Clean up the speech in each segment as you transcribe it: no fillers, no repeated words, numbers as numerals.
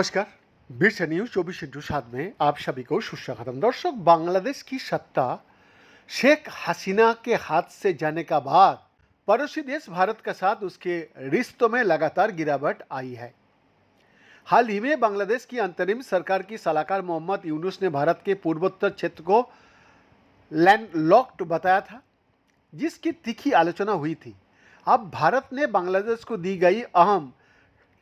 नमस्कार। बिरसा न्यूज 24/7 में आप सभी को सुस्वागतम। दर्शक, बांग्लादेश की सत्ता शेख हसीना के हाथ से जाने का बाद पड़ोसी देश भारत के साथ उसके रिश्तों में लगातार गिरावट आई है। हाल ही में बांग्लादेश की अंतरिम सरकार की सलाहकार मोहम्मद यूनुस ने भारत के पूर्वोत्तर क्षेत्र को लैंडलॉक्ड बताया था, जिसकी तीखी आलोचना हुई थी। अब भारत ने बांग्लादेश को दी गई अहम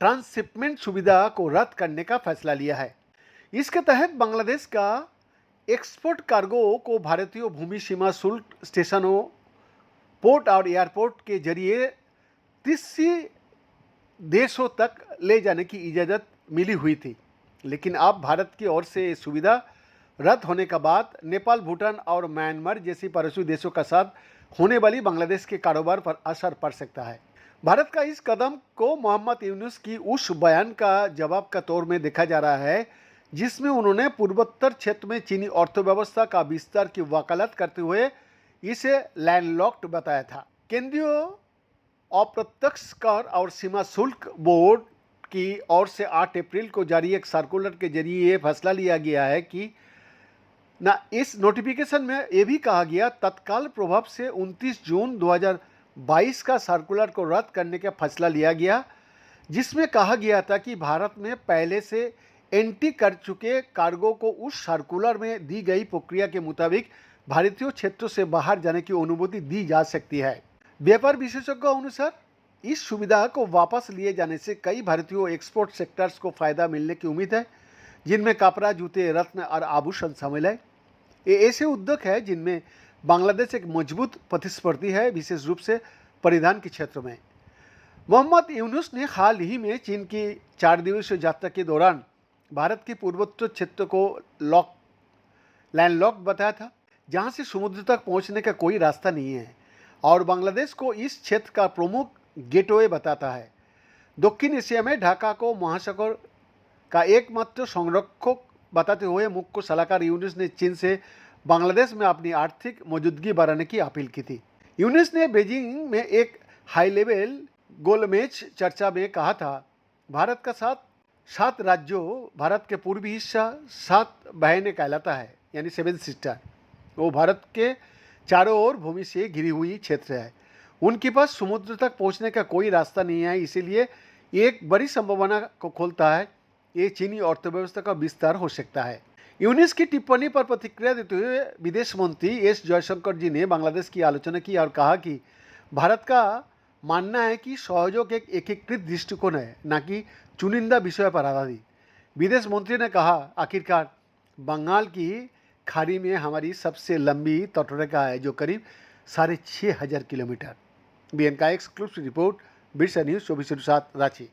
ट्रांसशिपमेंट सुविधा को रद्द करने का फैसला लिया है। इसके तहत बांग्लादेश का एक्सपोर्ट कार्गो को भारतीय भूमि सीमा शुल्क स्टेशनों, पोर्ट और एयरपोर्ट के जरिए 30 देशों तक ले जाने की इजाज़त मिली हुई थी, लेकिन अब भारत की ओर से ये सुविधा रद्द होने के बाद नेपाल, भूटान और म्यांमार जैसी पड़ोसी देशों के साथ होने वाली बांग्लादेश के कारोबार पर असर पड़ सकता है। भारत का इस कदम को मोहम्मद यूनुस की उस बयान का जवाब का तौर में देखा जा रहा है, जिसमें उन्होंने पूर्वोत्तर क्षेत्र में चीनी अर्थव्यवस्था का विस्तार की वकालत करते हुए इसे लैंडलॉक्ड बताया था। केंद्रीय अप्रत्यक्ष कर और सीमा शुल्क बोर्ड की ओर से 8 अप्रैल को जारी एक सर्कुलर के जरिए ये फैसला लिया गया है कि इस नोटिफिकेशन में यह भी कहा गया, तत्काल प्रभाव से 29 जून 2022 का सर्कुलर को रद्द करने का फैसला लिया गया, जिसमें कहा गया था कि भारत में पहले से एंट्री कर चुके कार्गो को उस सर्कुलर में दी गई प्रक्रिया के मुताबिक भारतीय क्षेत्रों से बाहर जाने की अनुमति दी जा सकती है। व्यापार विशेषज्ञों अनुसार इस सुविधा को वापस लिए जाने से कई भारतीय एक्सपोर्ट सेक्टर्स को फायदा मिलने की उम्मीद है, जिनमें कपड़ा, जूते, रत्न और आभूषण शामिल है। ये ऐसे उद्योग है जिनमें बांग्लादेश एक मजबूत प्रतिस्पर्धी है, विशेष रूप से परिधान के क्षेत्र में। मोहम्मद यूनुस ने हाल ही में चीन की 4 दिवसीय यात्रा के दौरान भारत के पूर्वोत्तर क्षेत्र को लैंडलॉक्ड बताया था, जहां से समुद्र तक पहुंचने का कोई रास्ता नहीं है, और बांग्लादेश को इस क्षेत्र का प्रमुख गेटवे बताता है। दक्षिण एशिया में ढाका को महासागर का एकमात्र संरक्षक बताते हुए मुख्य सलाहकार यूनुस ने चीन से बांग्लादेश में अपनी आर्थिक मौजूदगी बढ़ाने की अपील की थी। यूनुस ने बीजिंग में एक हाई लेवल गोलमेज चर्चा में कहा था, भारत का 7 राज्यों, भारत के पूर्वी हिस्सा 7 बहनें कहलाता है, यानी 7 सिस्टर। वो भारत के चारों ओर भूमि से घिरी हुई क्षेत्र है। उनके पास समुद्र तक पहुंचने का कोई रास्ता नहीं है, इसीलिए एक बड़ी संभावना को खोलता है ये चीनी अर्थव्यवस्था का विस्तार हो सकता है। यूनुस की टिप्पणी पर प्रतिक्रिया देते हुए विदेश मंत्री एस जयशंकर जी ने बांग्लादेश की आलोचना की और कहा कि भारत का मानना है कि सहयोग एक एकीकृत दृष्टिकोण है, न कि चुनिंदा विषय पर आधारित। विदेश मंत्री ने कहा, आखिरकार बंगाल की खाड़ी में हमारी सबसे लंबी तटरेखा है, जो करीब 6,500 किलोमीटर। बीएन का exclusive report, Birsa news 24/7 Ranchi.